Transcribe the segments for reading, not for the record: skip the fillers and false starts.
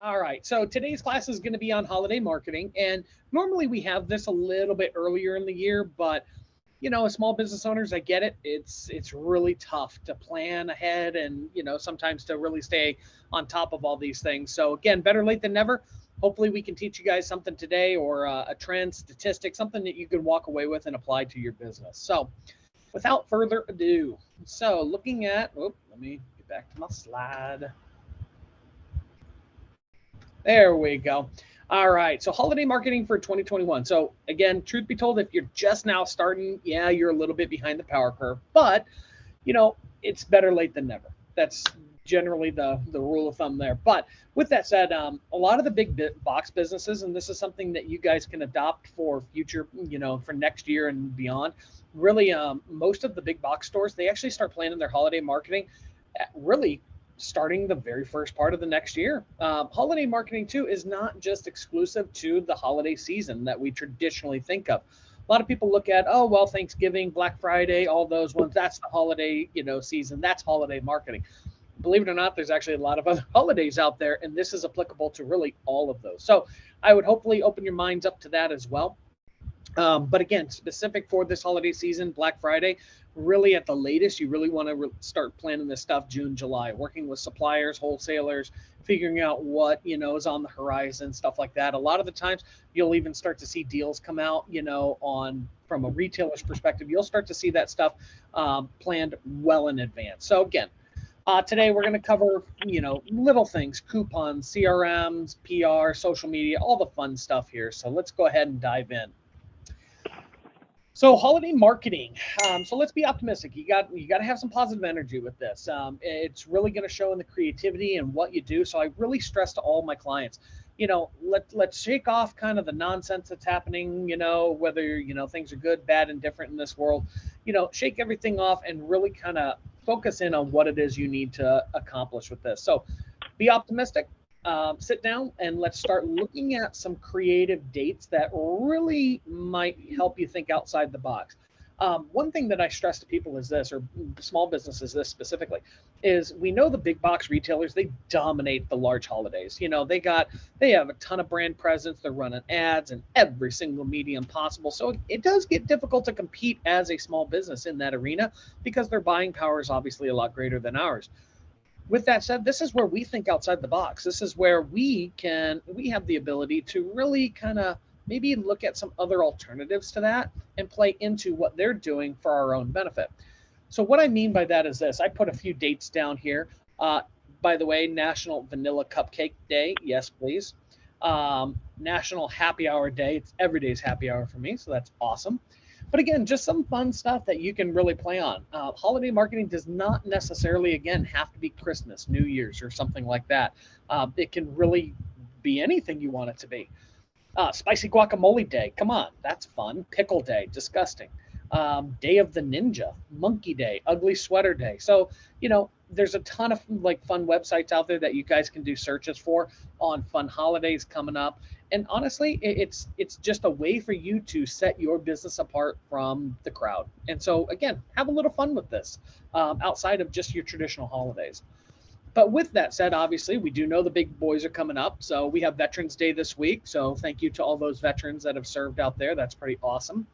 All right. So today's class is going to be on holiday marketing. And normally we have this a little bit earlier in the year, but as small business owners, I get it. It's really tough to plan ahead and, sometimes to really stay on top of all these things. So again, better late than never. Hopefully we can teach you guys something today or a trend, statistic, something that you can walk away with and apply to your business. So without further ado, so looking at, let me get back to my slide. There we go. All right. So holiday marketing for 2021. So again, truth be told, if you're just now starting, yeah, you're a little bit behind the power curve, but it's better late than never. That's generally the rule of thumb there. But with that said, a lot of the big box businesses, and this is something that you guys can adopt for future, for next year and beyond. Really, most of the big box stores, they actually start planning their holiday marketing really starting the very first part of the next year. Holiday marketing, too, is not just exclusive to the holiday season that we traditionally think of. A lot of people look at, oh, well, Thanksgiving, Black Friday, all those ones, that's the holiday, season. That's holiday marketing. Believe it or not, there's actually a lot of other holidays out there, and this is applicable to really all of those. So I would hopefully open your minds up to that as well. But again, specific for this holiday season, Black Friday, really at the latest, you really want to start planning this stuff June, July, working with suppliers, wholesalers, figuring out what, is on the horizon, stuff like that. A lot of the times you'll even start to see deals come out, on from a retailer's perspective, you'll start to see that stuff planned well in advance. So again, today we're going to cover, little things, coupons, CRMs, PR, social media, all the fun stuff here. So let's go ahead and dive in. So holiday marketing. So let's be optimistic. You got to have some positive energy with this. It's really going to show in the creativity and what you do. So I really stress to all my clients, let's shake off kind of the nonsense that's happening. Whether things are good, bad, and different in this world. Shake everything off and really kind of focus in on what it is you need to accomplish with this. So be optimistic. Sit down and let's start looking at some creative dates that really might help you think outside the box. One thing that I stress to people is this, or small businesses this specifically, is we know the big box retailers, they dominate the large holidays. They have a ton of brand presence. They're running ads in every single medium possible. So it does get difficult to compete as a small business in that arena because their buying power is obviously a lot greater than ours. With that said, this is where we think outside the box. This is where we have the ability to really kind of maybe look at some other alternatives to that and play into what they're doing for our own benefit. So what I mean by that is this. I put a few dates down here. By the way, National Vanilla Cupcake Day. Yes, please. National Happy Hour Day. It's every day's happy hour for me, so that's awesome. But again, just some fun stuff that you can really play on. Holiday marketing does not necessarily, again, have to be Christmas, New Year's, or something like that. It can really be anything you want it to be. Spicy guacamole day, come on, that's fun. Pickle day, disgusting. Day of the ninja, monkey day, ugly sweater day. So, there's a ton of like fun websites out there that you guys can do searches for on fun holidays coming up. And honestly, it's just a way for you to set your business apart from the crowd. And so again, have a little fun with this outside of just your traditional holidays. But with that said, obviously, we do know the big boys are coming up. So we have Veterans Day this week. So thank you to all those veterans that have served out there. That's pretty awesome.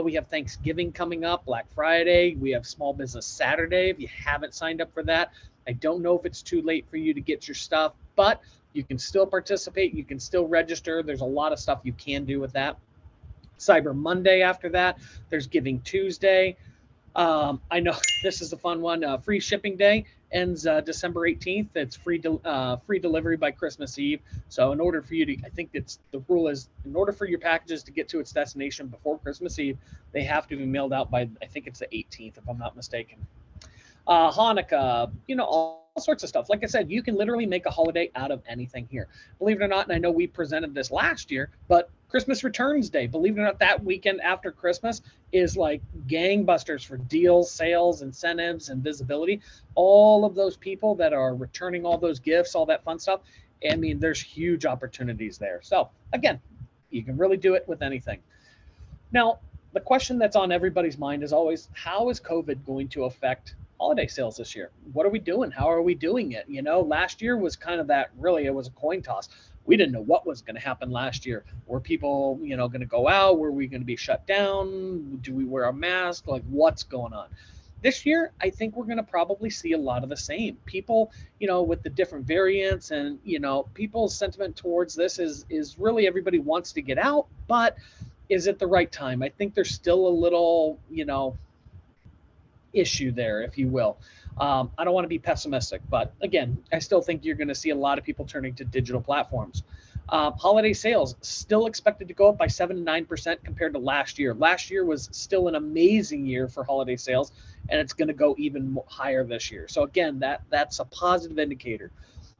We have Thanksgiving coming up, Black Friday. We have Small Business Saturday. If you haven't signed up for that, I don't know if it's too late for you to get your stuff, but you can still participate. You can still register. There's a lot of stuff you can do with that. Cyber Monday after that. There's Giving Tuesday. I know this is a fun one. Free shipping day ends December 18th. It's free delivery by Christmas Eve. So in order for you to, I think the rule is in order for your packages to get to its destination before Christmas Eve, they have to be mailed out by, I think it's the 18th, if I'm not mistaken. Hanukkah, all sorts of stuff. Like I said, you can literally make a holiday out of anything here. Believe it or not, and I know we presented this last year, but Christmas Returns Day, believe it or not, that weekend after Christmas is like gangbusters for deals, sales, incentives, and visibility. All of those people that are returning all those gifts, all that fun stuff. I mean, there's huge opportunities there. So again, you can really do it with anything. Now, the question that's on everybody's mind is always, how is COVID going to affect holiday sales this year? What are we doing? How are we doing it? Last year was kind of that, really, it was a coin toss. We didn't know what was going to happen last year. Were people, going to go out? Were we going to be shut down? Do we wear a mask? Like, what's going on? This year, I think we're going to probably see a lot of the same. People, with the different variants, and, people's sentiment towards this is really, everybody wants to get out, but is it the right time? I think there's still a little, issue there, if you will. I don't want to be pessimistic, but again, I still think you're going to see a lot of people turning to digital platforms. Holiday sales still expected to go up by 7 to 9% compared to last year. Last year was still an amazing year for holiday sales, and it's going to go even higher this year. So again, that's a positive indicator.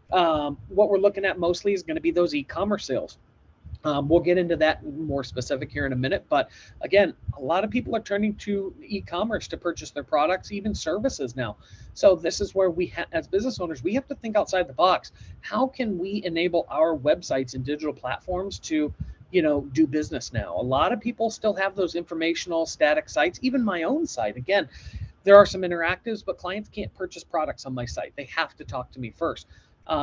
What we're looking at mostly is going to be those e-commerce sales. We'll get into that more specific here in a minute, but again, a lot of people are turning to e-commerce to purchase their products, even services now. So this is where we, as business owners, we have to think outside the box. How can we enable our websites and digital platforms to, do business now? A lot of people still have those informational static sites, even my own site. Again, there are some interactives, but clients can't purchase products on my site. They have to talk to me first.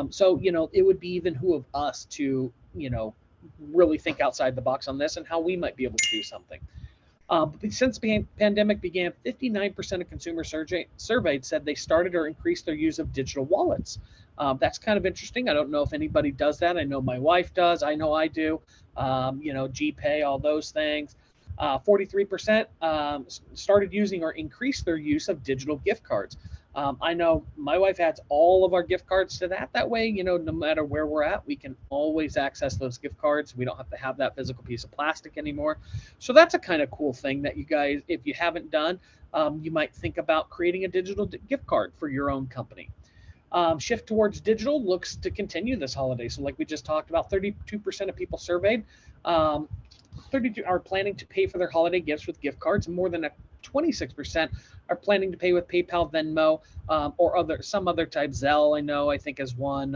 So, it would be even who of us to, really think outside the box on this and how we might be able to do something. Since the pandemic began, 59% of consumers surveyed said they started or increased their use of digital wallets. That's kind of interesting. I don't know if anybody does that. I know my wife does. I know I do. GPay, all those things. 43% started using or increased their use of digital gift cards. I know my wife adds all of our gift cards to that. That way, no matter where we're at, we can always access those gift cards. We don't have to have that physical piece of plastic anymore. So that's a kind of cool thing that you guys, if you haven't done, you might think about creating a digital gift card for your own company. Shift towards digital looks to continue this holiday. So like we just talked about, 32% of people surveyed 32 are planning to pay for their holiday gifts with gift cards, and more than 26% are planning to pay with PayPal, Venmo, or some other type. Zelle, I think is one.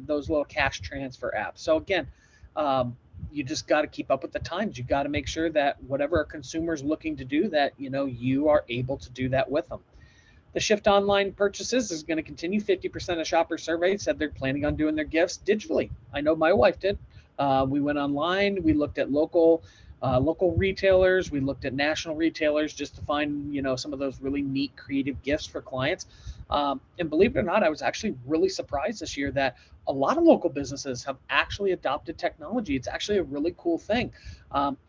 Those little cash transfer apps. So again, you just got to keep up with the times. You got to make sure that whatever a consumer is looking to do, that you are able to do that with them. The shift to online purchases is going to continue. 50% of shoppers surveyed said they're planning on doing their gifts digitally. I know my wife did. We went online. We looked at local retailers. We looked at national retailers just to find, some of those really neat, creative gifts for clients. And believe it or not, I was actually really surprised this year that a lot of local businesses have actually adopted technology. It's actually a really cool thing.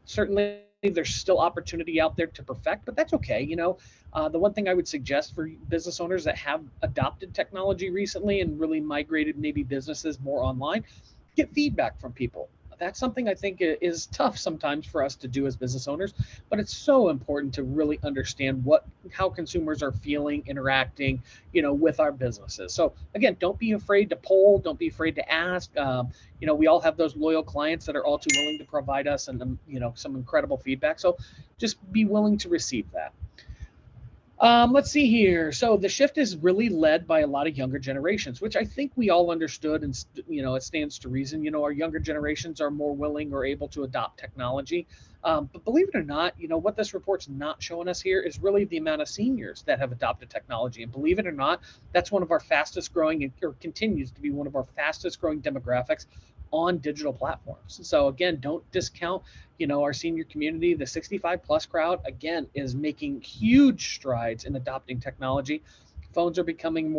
Certainly, there's still opportunity out there to perfect, but that's okay. The one thing I would suggest for business owners that have adopted technology recently and really migrated maybe businesses more online, get feedback from people. That's something I think is tough sometimes for us to do as business owners, but it's so important to really understand how consumers are feeling, interacting, with our businesses. So again, don't be afraid to poll, don't be afraid to ask. We all have those loyal clients that are all too willing to provide us and some incredible feedback. So just be willing to receive that. Let's see here. So the shift is really led by a lot of younger generations, which I think we all understood, and it stands to reason. Our younger generations are more willing or able to adopt technology. But believe it or not, what this report's not showing us here is really the amount of seniors that have adopted technology. And believe it or not, that's one of our fastest growing, or continues to be one of our fastest growing demographics on digital platforms. So again, don't discount, our senior community. The 65 plus crowd, again, is making huge strides in adopting technology. Phones are becoming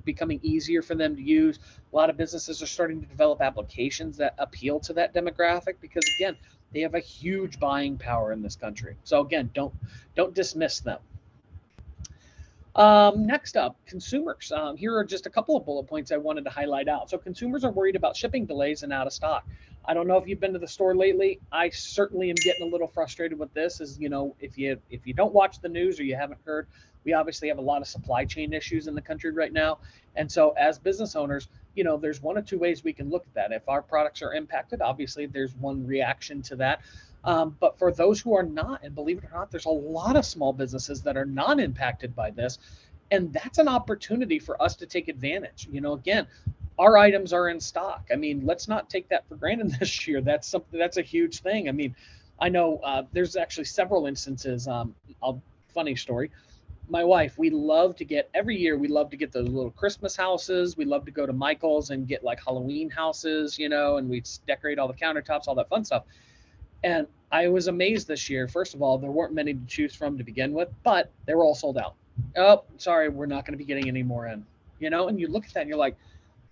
becoming easier for them to use. A lot of businesses are starting to develop applications that appeal to that demographic because, again, they have a huge buying power in this country. So again, don't dismiss them. Next up, consumers. Here are just a couple of bullet points I wanted to highlight out. So consumers are worried about shipping delays and out of stock. I don't know if you've been to the store lately. I certainly am getting a little frustrated with this. If you don't watch the news or you haven't heard, we obviously have a lot of supply chain issues in the country right now. And so as business owners, there's one of two ways we can look at that. If our products are impacted, obviously there's one reaction to that. But for those who are not, and believe it or not, there's a lot of small businesses that are not impacted by this. And that's an opportunity for us to take advantage. Again, our items are in stock. I mean, let's not take that for granted this year. That's a huge thing. I mean, I know there's actually several instances. Funny story. My wife, we love to get every year. We love to get those little Christmas houses. We love to go to Michael's and get like Halloween houses, and we decorate all the countertops, all that fun stuff. And I was amazed this year. First of all, there weren't many to choose from to begin with, but they were all sold out. Oh, sorry, we're not going to be getting any more in. And you look at that and you're like,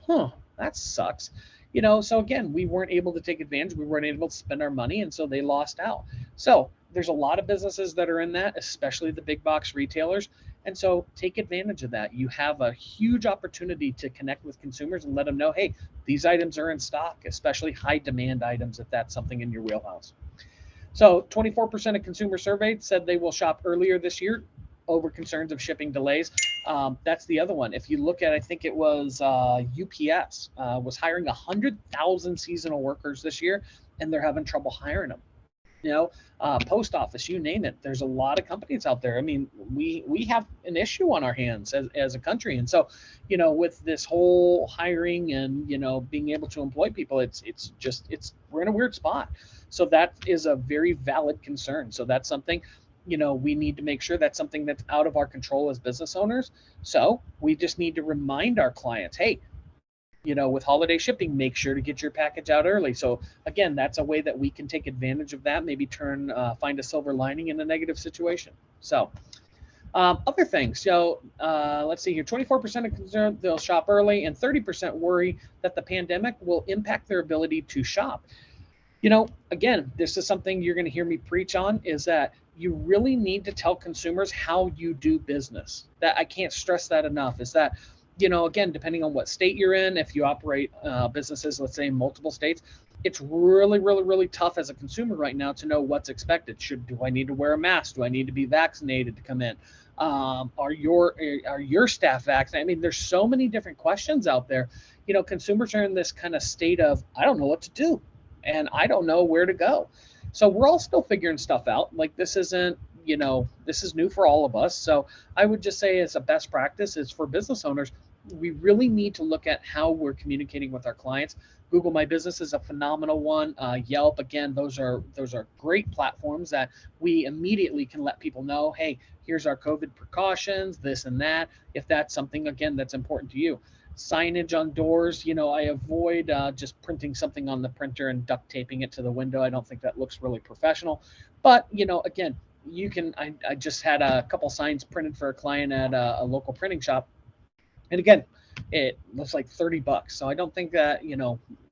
huh, that sucks. So again, we weren't able to take advantage. We weren't able to spend our money, and so they lost out. So there's a lot of businesses that are in that, especially the big box retailers. And so take advantage of that. You have a huge opportunity to connect with consumers and let them know, hey, these items are in stock, especially high demand items if that's something in your wheelhouse. So 24% of consumers surveyed said they will shop earlier this year over concerns of shipping delays. That's the other one. If you look at, I think it was UPS was hiring 100,000 seasonal workers this year, and they're having trouble hiring them. Post office, you name it. There's a lot of companies out there. I mean, we have an issue on our hands as a country. And so, with this whole hiring and, being able to employ people, we're in a weird spot. So that is a very valid concern. So that's something, we need to make sure that's something that's out of our control as business owners. So we just need to remind our clients, hey, with holiday shipping, make sure to get your package out early. So again, that's a way that we can take advantage of that, maybe find a silver lining in a negative situation. So other things. So let's see here, 24% are concerned they'll shop early, and 30% worry that the pandemic will impact their ability to shop. Again, this is something you're going to hear me preach on, is that you really need to tell consumers how you do business. That I can't stress that enough, is that, again, depending on what state you're in, if you operate businesses, let's say in multiple states, it's really, really, really tough as a consumer right now to know what's expected. Do I need to wear a mask? Do I need to be vaccinated to come in? Are your staff vaccinated? I mean, there's so many different questions out there. Consumers are in this kind of state of, I don't know what to do, and I don't know where to go. So we're all still figuring stuff out. Like, this isn't, this is new for all of us. So I would just say, as a best practice, is for business owners, we really need to look at how we're communicating with our clients. Google My Business is a phenomenal one. Yelp, again, those are great platforms that we immediately can let people know, hey, here's our COVID precautions, this and that, if that's something, again, that's important to you. Signage on doors, I avoid just printing something on the printer and duct taping it to the window. I don't think that looks really professional. But, again, you can, I just had a couple signs printed for a client at a local printing shop. And again, it looks like $30. So I don't think that,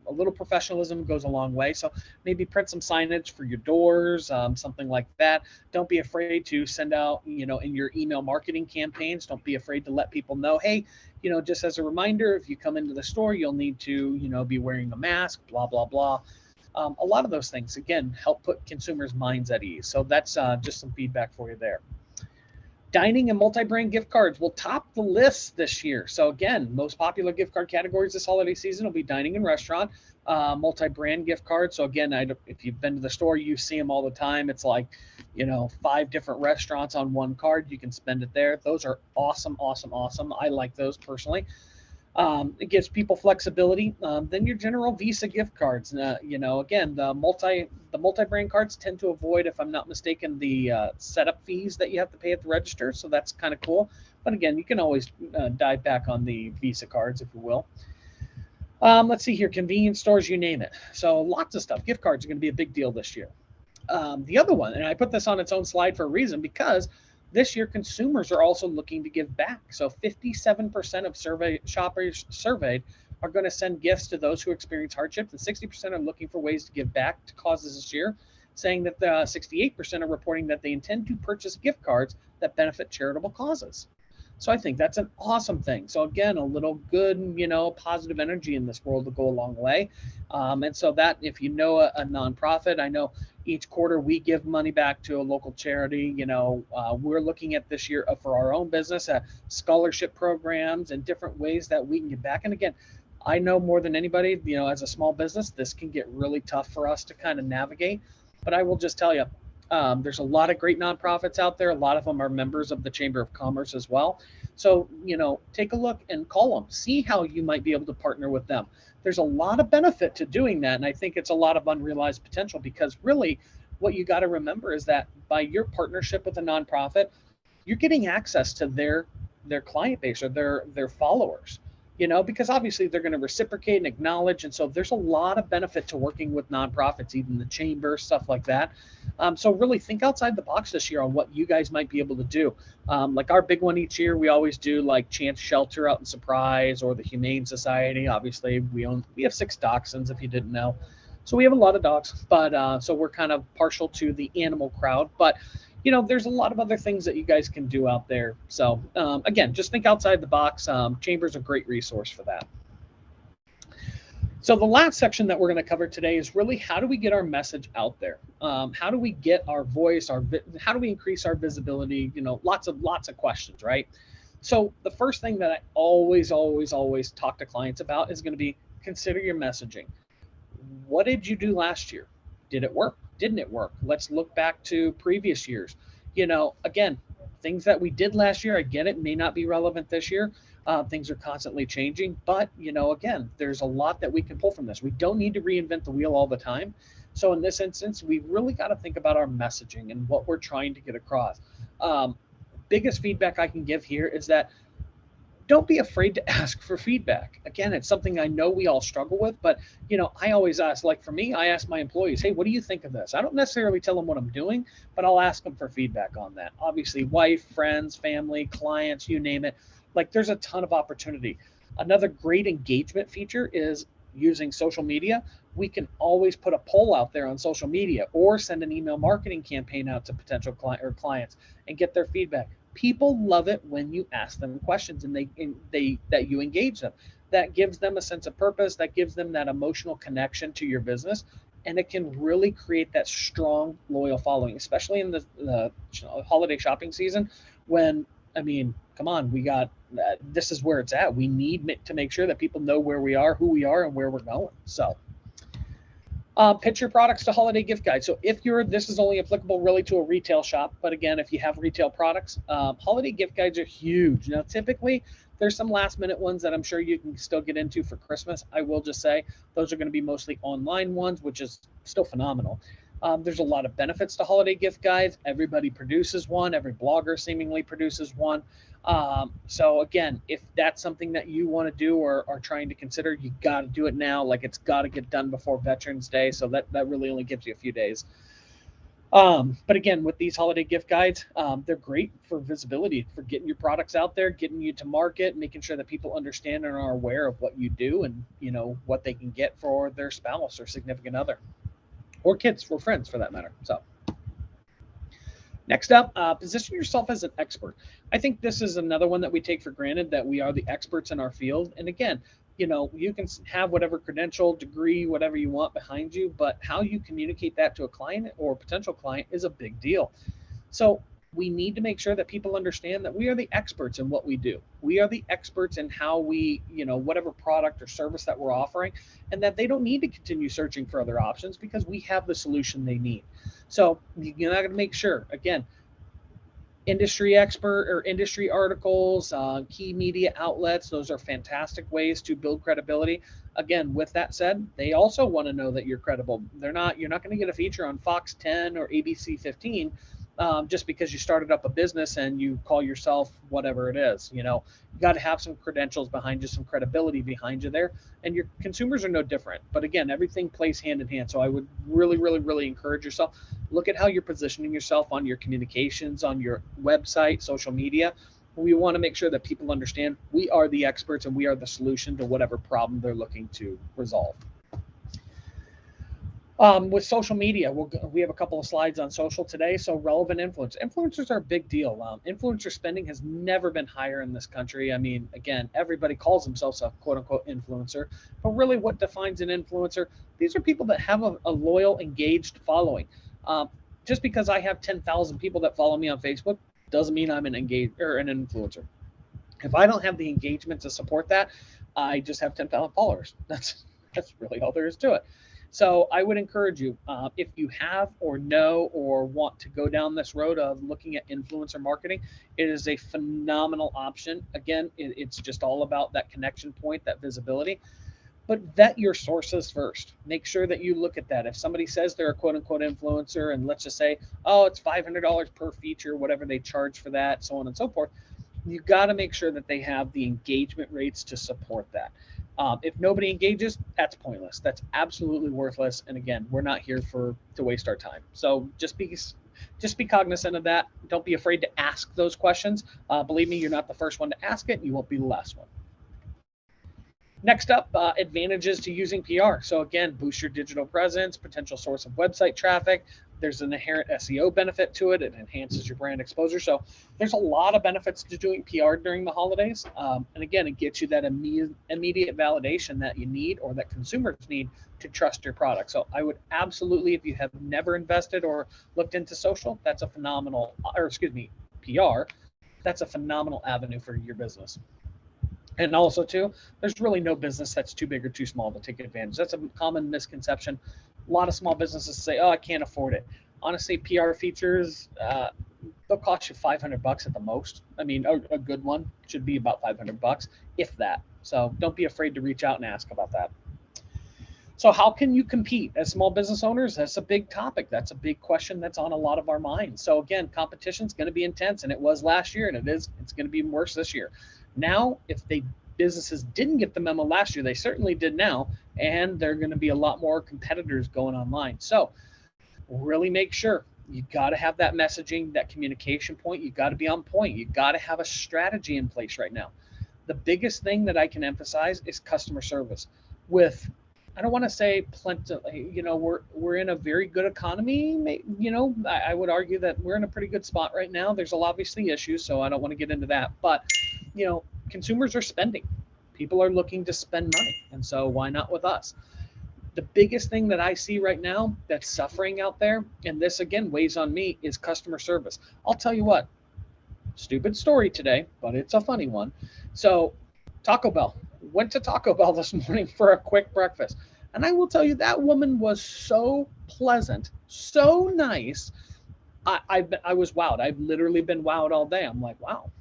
a little professionalism goes a long way. So maybe print some signage for your doors, something like that. Don't be afraid to send out, in your email marketing campaigns, don't be afraid to let people know, hey, just as a reminder, if you come into the store, you'll need to, be wearing a mask, blah, blah, blah. A lot of those things, again, help put consumers' minds at ease. So that's just some feedback for you there. Dining and multi-brand gift cards will top the list this year. So again, most popular gift card categories this holiday season will be dining and restaurant, multi-brand gift cards. So again, if you've been to the store, you see them all the time. It's like, 5 different restaurants on one card. You can spend it there. Those are awesome, awesome, awesome. I like those personally. It gives people flexibility. Then your general Visa gift cards. Again, the multi-brand cards tend to avoid, if I'm not mistaken, the setup fees that you have to pay at the register. So that's kind of cool. But again, you can always dive back on the Visa cards, if you will. Let's see here, convenience stores, you name it. So lots of stuff. Gift cards are going to be a big deal this year. The other one, and I put this on its own slide for a reason, because this year, consumers are also looking to give back. So 57% of shoppers surveyed are going to send gifts to those who experience hardships, and 60% are looking for ways to give back to causes this year, saying that 68% are reporting that they intend to purchase gift cards that benefit charitable causes. So I think that's an awesome thing. So again, a little good, positive energy in this world will go a long way. And so that, if a nonprofit, I know each quarter we give money back to a local charity. We're looking at this year for our own business, scholarship programs and different ways that we can give back. And again, I know more than anybody, as a small business, this can get really tough for us to kind of navigate. But I will just tell you, there's a lot of great nonprofits out there. A lot of them are members of the Chamber of Commerce as well. So, take a look and call them, see how you might be able to partner with them. There's a lot of benefit to doing that. And I think it's a lot of unrealized potential, because really what you got to remember is that by your partnership with a nonprofit, you're getting access to their client base or their followers, because obviously they're going to reciprocate and acknowledge. And so there's a lot of benefit to working with nonprofits, even the chamber, stuff like that. So really think outside the box this year on what you guys might be able to do. Like our big one each year, we always do like Chance Shelter out in Surprise, or the Humane Society. Obviously we have 6 dachshunds, if you didn't know. So we have a lot of dogs, but so we're kind of partial to the animal crowd. But there's a lot of other things that you guys can do out there. So again, just think outside the box. Chamber's a great resource for that. So the last section that we're going to cover today is really how do we get our message out there? How do we get our voice? How do we increase our visibility? Lots of questions, right? So the first thing that I always talk to clients about is going to be consider your messaging. What did you do last year? Did it work? Didn't it work? Let's look back to previous years. Again, things that we did last year, I get it, may not be relevant this year. Things are constantly changing, but again, there's a lot that we can pull from this. We don't need to reinvent the wheel all the time. So in this instance, we really got to think about our messaging and what we're trying to get across. Biggest feedback I can give here is that don't be afraid to ask for feedback. Again, it's something I know we all struggle with, but I always ask, like for me, I ask my employees, hey, what do you think of this? I don't necessarily tell them what I'm doing, but I'll ask them for feedback on that. Obviously, wife, friends, family, clients, you name it. Like there's a ton of opportunity. Another great engagement feature is using social media. We can always put a poll out there on social media or send an email marketing campaign out to potential clients and get their feedback. People love it when you ask them questions and that you engage them. That gives them a sense of purpose. That gives them that emotional connection to your business, and it can really create that strong, loyal following, especially in the holiday shopping season. When come on, we got this is where it's at. We need to make sure that people know where we are, who we are, and where we're going. So. Pitch your products to holiday gift guides. So this is only applicable really to a retail shop, but again, if you have retail products, holiday gift guides are huge. Now, typically, there's some last minute ones that I'm sure you can still get into for Christmas. I will just say those are going to be mostly online ones, which is still phenomenal. There's a lot of benefits to holiday gift guides. Everybody produces one. Every blogger seemingly produces one. So again, if that's something that you want to do or are trying to consider, you got to do it now. Like it's got to get done before Veterans Day. So that really only gives you a few days. But again, with these holiday gift guides, they're great for visibility, for getting your products out there, getting you to market, making sure that people understand and are aware of what you do and what they can get for their spouse or significant other or kids or friends for that matter. So. Next up, position yourself as an expert. I think this is another one that we take for granted, that we are the experts in our field. And again, you can have whatever credential, degree, whatever you want behind you, but how you communicate that to a client or potential client is a big deal. So we need to make sure that people understand that we are the experts in what we do. We are the experts in how we, whatever product or service that we're offering, and that they don't need to continue searching for other options because we have the solution they need. So you're not going to make sure, again, industry expert or industry articles, key media outlets, those are fantastic ways to build credibility. Again, with that said, they also want to know that you're credible. You're not going to get a feature on Fox 10 or ABC 15 just because you started up a business and you call yourself whatever it is. You got to have some credentials behind you, some credibility behind you there, and your consumers are no different. But again, everything plays hand in hand. So I would really encourage yourself, look at how you're positioning yourself on your communications, on your website, social media. We want to make sure that people understand we are the experts and we are the solution to whatever problem they're looking to resolve. With social media, we have a couple of slides on social today. So relevant influence. Influencers are a big deal. Influencer spending has never been higher in this country. Again, everybody calls themselves a quote unquote influencer, but really what defines an influencer? These are people that have a loyal, engaged following. Just because I have 10,000 people that follow me on Facebook doesn't mean I'm an influencer. If I don't have the engagement to support that, I just have 10,000 followers. That's really all there is to it. So I would encourage you, if you have or know or want to go down this road of looking at influencer marketing, it is a phenomenal option. Again, it's just all about that connection point, that visibility. but vet your sources first. Make sure that you look at that. If somebody says they're a quote unquote influencer, and let's just say, oh, it's $500 per feature, whatever they charge for that, so on and so forth, you got to make sure that they have the engagement rates to support that. If nobody engages, that's pointless. That's absolutely worthless. And again, we're not here to waste our time. So just be cognizant of that. Don't be afraid to ask those questions. Believe me, you're not the first one to ask it. You won't be the last one. Next up, advantages to using PR. So again, boost your digital presence, potential source of website traffic. There's an inherent SEO benefit to it. It enhances your brand exposure. So there's a lot of benefits to doing PR during the holidays. And again, it gets you that immediate validation that you need, or that consumers need, to trust your product. So I would absolutely, if you have never invested or looked into social, that's a phenomenal, or excuse me, PR, that's a phenomenal avenue for your business. And also too, there's really no business that's too big or too small to take advantage. That's a common misconception. A lot of small businesses say, oh, I can't afford it. Honestly, PR features, they'll cost you $500 at the most. I mean, a good one should be about $500, if that. So don't be afraid to reach out and ask about that. So how can you compete as small business owners? That's a big topic. That's a big question that's on a lot of our minds. So again, competition is going to be intense, and it was last year, and it's going to be worse this year. Now, if businesses didn't get the memo last year, they certainly did now, and there are going to be a lot more competitors going online. So really make sure you got to have that messaging, that communication point. You got to be on point. You got to have a strategy in place right now. The biggest thing that I can emphasize is customer service. I don't want to say plenty, we're in a very good economy. I would argue that we're in a pretty good spot right now. There's obviously issues, so I don't want to get into that. But, consumers are spending. People are looking to spend money. And so why not with us? The biggest thing that I see right now that's suffering out there, and this again weighs on me, is customer service. I'll tell you what, stupid story today, but it's a funny one. So Taco Bell. Went to Taco Bell this morning for a quick breakfast. And I will tell you, that woman was so pleasant, so nice. I was wowed. I've literally been wowed all day. I'm like, wow,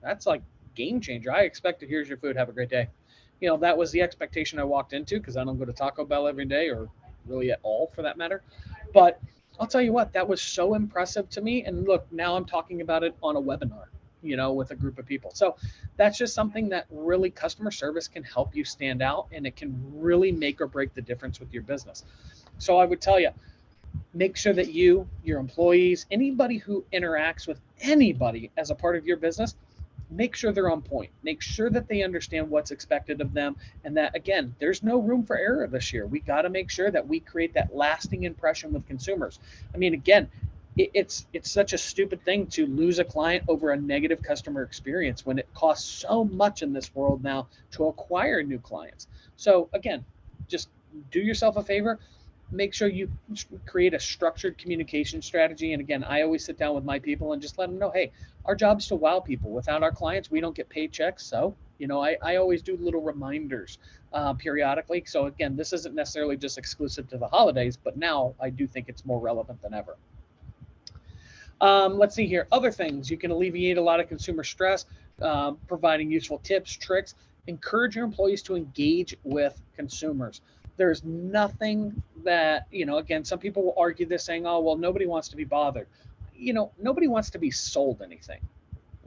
that's like game changer. I expected, here's your food, have a great day. That was the expectation I walked into, because I don't go to Taco Bell every day, or really at all for that matter. But I'll tell you what, that was so impressive to me. And look, now I'm talking about it on a webinar, with a group of people. So that's just something that really, customer service can help you stand out, and it can really make or break the difference with your business. So I would tell you, make sure that your employees, anybody who interacts with anybody as a part of your business, make sure they're on point. Make sure that they understand what's expected of them, and that, again, there's no room for error this year. We got to make sure that we create that lasting impression with consumers. I mean, again, it's such a stupid thing to lose a client over a negative customer experience, when it costs so much in this world now to acquire new clients. So again, just do yourself a favor. Make sure you create a structured communication strategy. And again, I always sit down with my people and just let them know, hey, our job is to wow people. Without our clients, we don't get paychecks. So, I always do little reminders periodically. So again, this isn't necessarily just exclusive to the holidays, but now I do think it's more relevant than ever. Let's see here. Other things. You can alleviate a lot of consumer stress, providing useful tips, tricks. Encourage your employees to engage with consumers. There's nothing that, again, some people will argue this, saying, oh, well, nobody wants to be bothered. Nobody wants to be sold anything.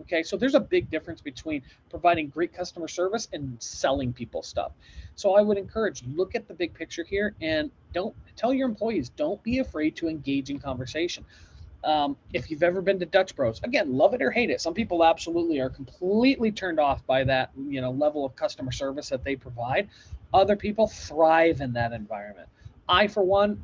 Okay, so there's a big difference between providing great customer service and selling people stuff. So I would encourage, look at the big picture here, and don't tell your employees, don't be afraid to engage in conversation. If you've ever been to Dutch Bros, again, love it or hate it. Some people absolutely are completely turned off by that, level of customer service that they provide. Other people thrive in that environment. I, for one,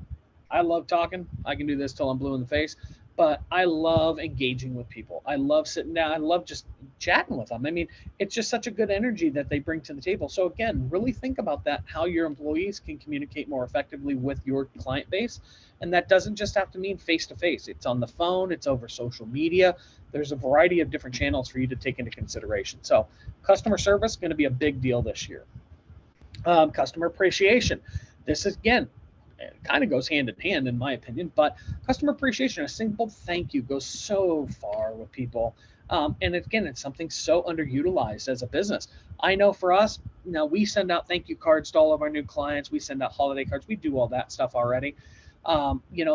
I love talking. I can do this till I'm blue in the face, but I love engaging with people. I love sitting down. I love just chatting with them. I mean, it's just such a good energy that they bring to the table. So again, really think about that, how your employees can communicate more effectively with your client base. And that doesn't just have to mean face-to-face. It's on the phone. It's over social media. There's a variety of different channels for you to take into consideration. So customer service is going to be a big deal this year. Customer appreciation. This is, again, it kind of goes hand in hand, in my opinion, but customer appreciation, a simple thank you goes so far with people. And again, it's something so underutilized as a business. I know for us, now we send out thank you cards to all of our new clients. We send out holiday cards. We do all that stuff already.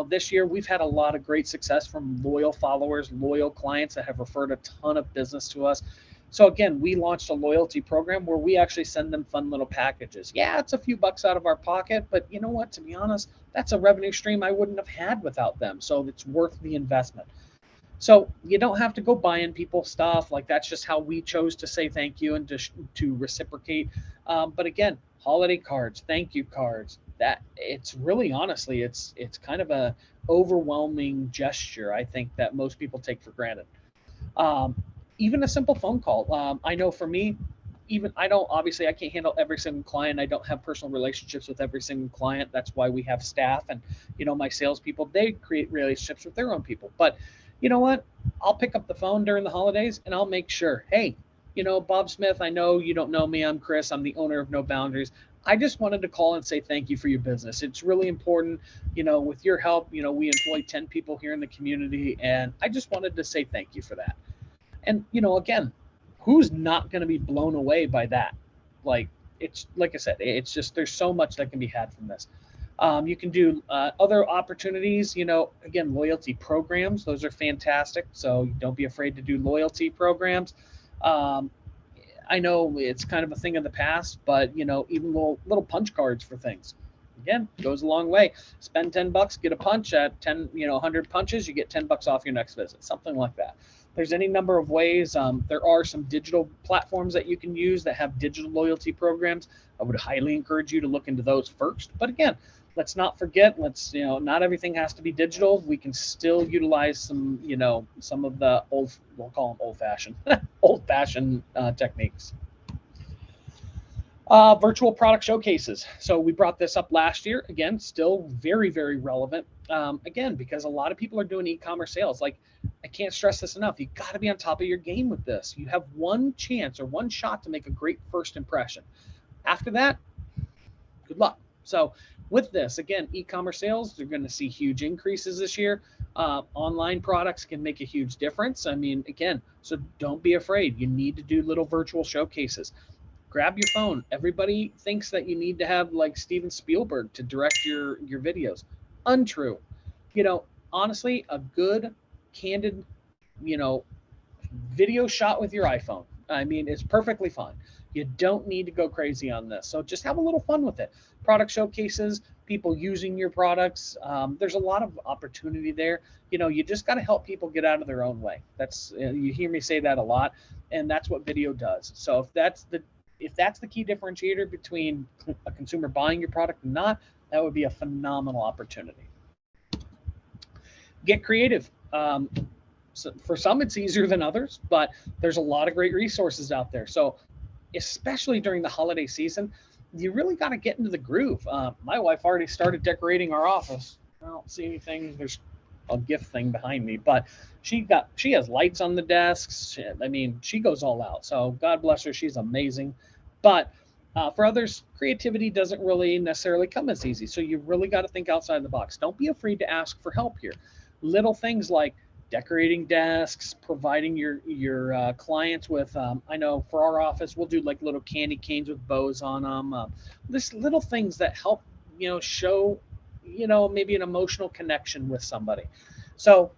This year we've had a lot of great success from loyal followers, loyal clients that have referred a ton of business to us. So again, we launched a loyalty program where we actually send them fun little packages. Yeah, it's a few bucks out of our pocket, but you know what? To be honest, that's a revenue stream I wouldn't have had without them. So it's worth the investment. So you don't have to go buying people stuff. Like, that's just how we chose to say thank you and to reciprocate. But again, holiday cards, thank you cards, that it's really, honestly, it's kind of a overwhelming gesture, I think, that most people take for granted. Um, Even a simple phone call. I know for me, even I can't handle every single client. I don't have personal relationships with every single client. That's why we have staff, and my salespeople, they create relationships with their own people. But you know what? I'll pick up the phone during the holidays and I'll make sure, hey, Bob Smith, I know you don't know me. I'm Chris. I'm the owner of No Boundaries. I just wanted to call and say thank you for your business. It's really important, with your help, we employ 10 people here in the community, and I just wanted to say thank you for that. And, again, who's not going to be blown away by that? Like, it's like I said, it's just, there's so much that can be had from this. You can do other opportunities, again, loyalty programs. Those are fantastic. So don't be afraid to do loyalty programs. I know it's kind of a thing of the past, but, even little punch cards for things. Again, goes a long way. Spend $10, get a punch at 100 punches, you get $10 off your next visit, something like that. There's any number of ways. There are some digital platforms that you can use that have digital loyalty programs. I would highly encourage you to look into those first. But again, let's not forget, not everything has to be digital. We can still utilize some of the we'll call them old-fashioned techniques. Virtual product showcases. So we brought this up last year. Again, still very, very relevant. Again, because a lot of people are doing e-commerce sales. Like, I can't stress this enough. You got to be on top of your game with this. You have one chance or one shot to make a great first impression. After that, good luck. So with this, again, e-commerce sales, they're going to see huge increases this year. Online products can make a huge difference. I mean, again, so don't be afraid. You need to do little virtual showcases. Grab your phone. Everybody thinks that you need to have like Steven Spielberg to direct your videos. Untrue. Honestly, a good, candid, video shot with your iPhone, I mean, it's perfectly fine. You don't need to go crazy on this. So just have a little fun with it. Product showcases, people using your products. There's a lot of opportunity there. You just got to help people get out of their own way. That's, you hear me say that a lot, and that's what video does. So if that's the key differentiator between a consumer buying your product and not, that would be a phenomenal opportunity. Get creative. So for some, it's easier than others, but there's a lot of great resources out there. So especially during the holiday season, you really got to get into the groove. My wife already started decorating our office. I don't see anything. There's a gift thing behind me, but she has lights on the desks. I mean, she goes all out. So God bless her. She's amazing. But for others, creativity doesn't really necessarily come as easy. So you really got to think outside the box. Don't be afraid to ask for help here. Little things like decorating desks, providing your clients with, I know for our office, we'll do like little candy canes with bows on them. Just little things that help, show, maybe an emotional connection with somebody. So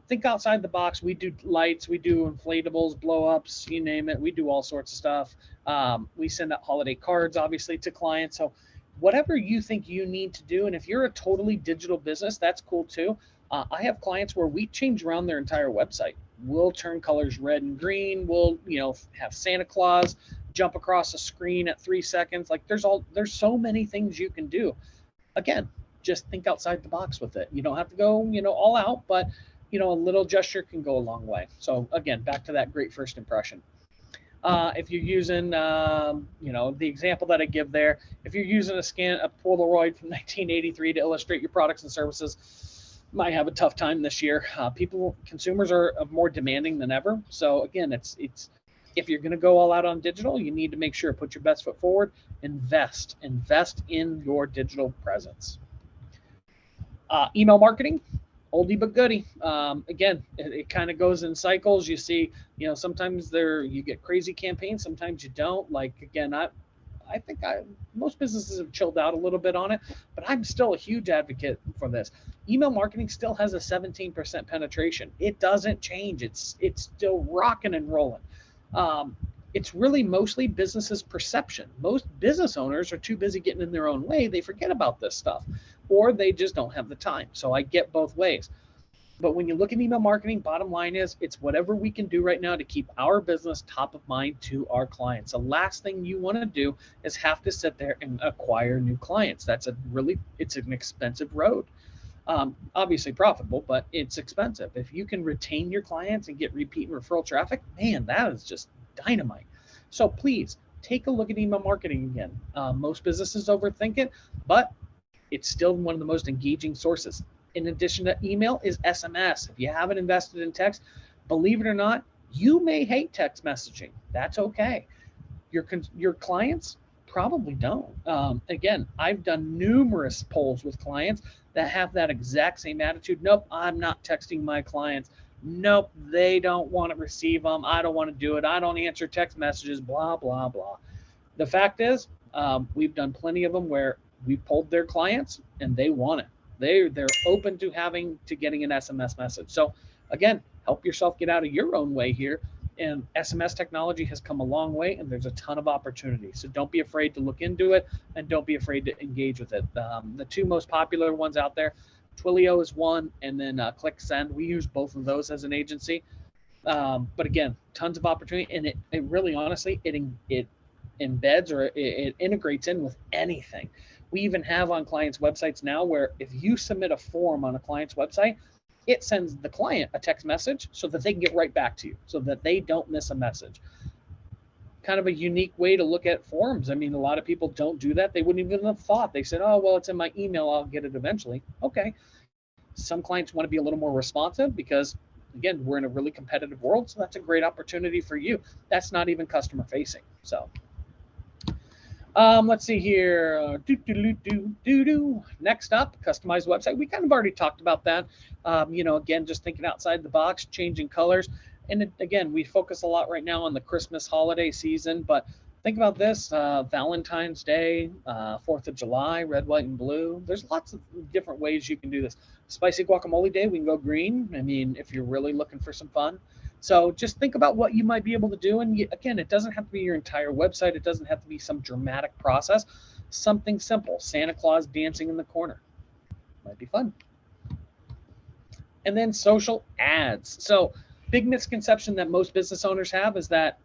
think outside the box. We do lights, we do inflatables, blow ups, you name it. We do all sorts of stuff. We send out holiday cards, obviously, to clients. So whatever you think you need to do. And if you're a totally digital business, that's cool too. I have clients where we change around their entire website. We'll turn colors red and green. We'll, have Santa Claus jump across a screen at 3 seconds. Like, there's so many things you can do. Again, just think outside the box with it. You don't have to go, all out, but, a little gesture can go a long way. So again, back to that great first impression. If you're using, the example that I give there, if you're using a Polaroid from 1983 to illustrate your products and services, might have a tough time this year. Consumers are more demanding than ever. So again, it's if you're going to go all out on digital, you need to make sure, put your best foot forward, invest in your digital presence. Email marketing, oldie but goodie. Again, it kind of goes in cycles. You see, sometimes you get crazy campaigns, sometimes you don't. Like again, I think most businesses have chilled out a little bit on it, but I'm still a huge advocate for this. Email marketing still has a 17% penetration. It doesn't change. It's still rocking and rolling. It's really mostly businesses' perception. Most business owners are too busy getting in their own way. They forget about this stuff, or they just don't have the time. So I get both ways. But when you look at email marketing, bottom line is it's whatever we can do right now to keep our business top of mind to our clients. The last thing you want to do is have to sit there and acquire new clients. It's an expensive road. Obviously profitable, but it's expensive. If you can retain your clients and get repeat and referral traffic, man, that is just dynamite. So please take a look at email marketing again. Most businesses overthink it, but it's still one of the most engaging sources. In addition to email is SMS. If you haven't invested in text, believe it or not, you may hate text messaging. That's okay. Your clients probably don't. Again, I've done numerous polls with clients that have that exact same attitude. Nope, I'm not texting my clients. Nope, they don't want to receive them. I don't want to do it. I don't answer text messages, blah, blah, blah. The fact is, we've done plenty of them where we polled their clients and they want it. They're open to getting an SMS message. So again, help yourself get out of your own way here. And SMS technology has come a long way, and there's a ton of opportunity. So don't be afraid to look into it, and don't be afraid to engage with it. The two most popular ones out there, Twilio is one, and then ClickSend. We use both of those as an agency. But again, tons of opportunity, and it really, honestly, it embeds or it integrates in with anything. We even have on clients' websites now where if you submit a form on a client's website, it sends the client a text message so that they can get right back to you, so that they don't miss a message. Kind of a unique way to look at forms. I mean, a lot of people don't do that. They wouldn't even have thought. They said, oh, well, it's in my email. I'll get it eventually. Okay. Some clients want to be a little more responsive because, again, we're in a really competitive world. So that's a great opportunity for you. That's not even customer facing. So let's see here. Next up, customized website. We kind of already talked about that. Again, just thinking outside the box, changing colors. And again, we focus a lot right now on the Christmas holiday season, but think about this, Valentine's Day, 4th of July, red, white, and blue. There's lots of different ways you can do this. Spicy guacamole day, we can go green. I mean, if you're really looking for some fun. So just think about what you might be able to do. And again, it doesn't have to be your entire website. It doesn't have to be some dramatic process. Something simple, Santa Claus dancing in the corner. Might be fun. And then social ads. So big misconception that most business owners have is that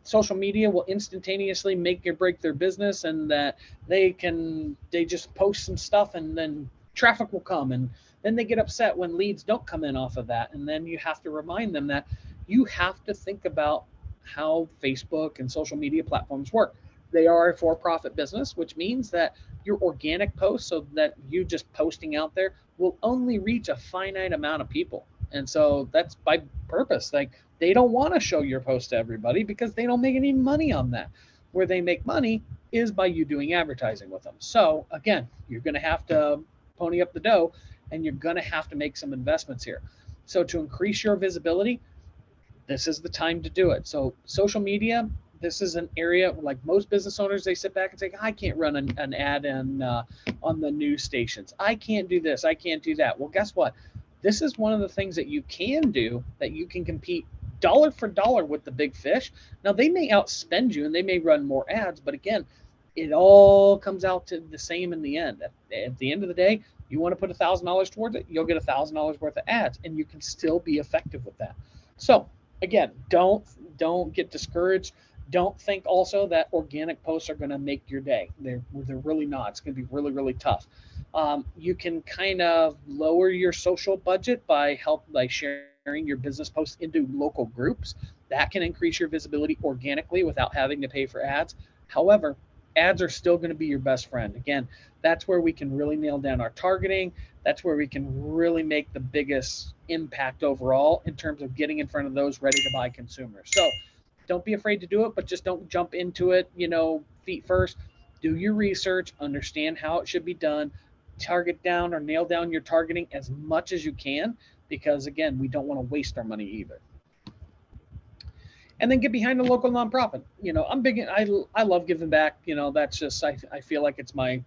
social media will instantaneously make or break their business, and that they just post some stuff and then traffic will come, and then they get upset when leads don't come in off of that. And then you have to remind them that you have to think about how Facebook and social media platforms work. They are a for-profit business, which means that your organic posts, so that you just posting out there, will only reach a finite amount of people. And so that's by purpose. Like, they don't want to show your post to everybody because they don't make any money on that. Where they make money is by you doing advertising with them. So again, you're going to have to pony up the dough, and you're going to have to make some investments here. So to increase your visibility, this is the time to do it. So social media, this is an area like most business owners, they sit back and say, I can't run an ad on the news stations. I can't do this. I can't do that. Well, guess what? This is one of the things that you can do, that you can compete dollar for dollar with the big fish. Now, they may outspend you and they may run more ads, but again, it all comes out to the same in the end. At the end of the day, you want to put $1,000 towards it, you'll get $1,000 worth of ads, and you can still be effective with that. So again, don't get discouraged. Don't think also that organic posts are going to make your day. They're really not. It's going to be really, really tough. You can kind of lower your social budget by sharing your business posts into local groups. That can increase your visibility organically without having to pay for ads. However, ads are still going to be your best friend. Again, that's where we can really nail down our targeting. That's where we can really make the biggest impact overall in terms of getting in front of those ready to buy consumers. So don't be afraid to do it, but just don't jump into it, feet first. Do your research, understand how it should be done. target down or nail down your targeting as much as you can, because again, we don't want to waste our money either. And then get behind a local nonprofit. I'm big. I love giving back. That's just I feel like it's my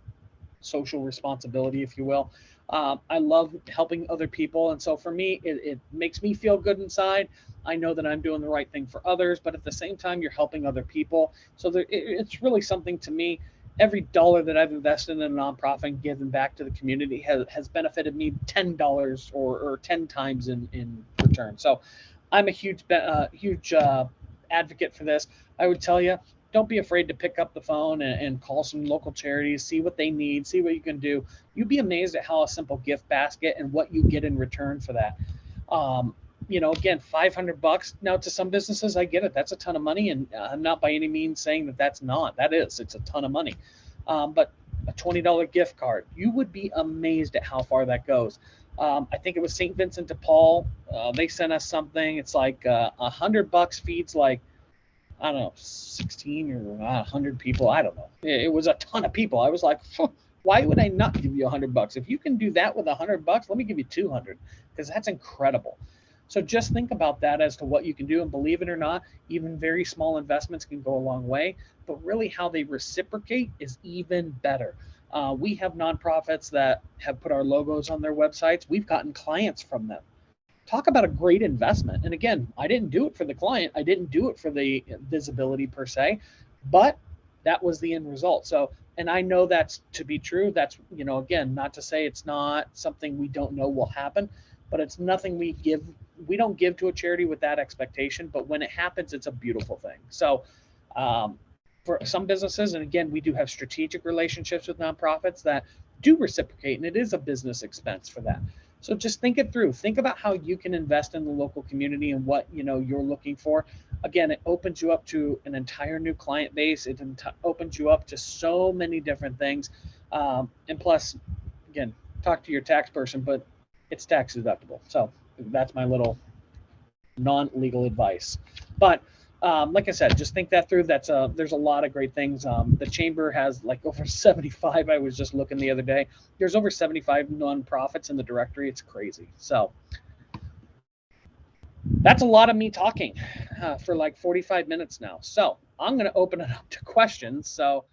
social responsibility, if you will. I love helping other people, and so for me, it makes me feel good inside. I know that I'm doing the right thing for others, but at the same time, you're helping other people. So it's really something to me. Every dollar that I've invested in a nonprofit and given back to the community has benefited me $10 or 10 times in return. So I'm a huge advocate for this. I would tell you, don't be afraid to pick up the phone and call some local charities, see what they need, see what you can do. You'd be amazed at how a simple gift basket and what you get in return for that. Again, $500. Now, to some businesses, I get it. That's a ton of money, and I'm not by any means saying that that's not. That is. It's a ton of money. But a $20 gift card, you would be amazed at how far that goes. I think it was St. Vincent de Paul. They sent us something. It's like $100 feeds like, I don't know, 16 or 100 people. I don't know. It was a ton of people. I was like, why would I not give you $100? If you can do that with $100, let me give you 200, because that's incredible. So just think about that as to what you can do, and believe it or not, even very small investments can go a long way, but really how they reciprocate is even better. We have nonprofits that have put our logos on their websites. We've gotten clients from them. Talk about a great investment. And again, I didn't do it for the client. I didn't do it for the visibility per se, but that was the end result. So, and I know that's to be true. That's, again, not to say it's not something we don't know will happen, but it's nothing we don't give to a charity with that expectation. But when it happens, it's a beautiful thing. So for some businesses, and again, we do have strategic relationships with nonprofits that do reciprocate, and it is a business expense for that. So just think it through. Think about how you can invest in the local community and what you're looking for. Again, it opens you up to an entire new client base. It opens you up to so many different things. And plus, again, talk to your tax person, but it's tax deductible. So that's my little non-legal advice. But like I said, just think that through. There's a lot of great things. The chamber has like over 75. I was just looking the other day. There's over 75 nonprofits in the directory. It's crazy. So that's a lot of me talking for like 45 minutes now. So I'm going to open it up to questions. So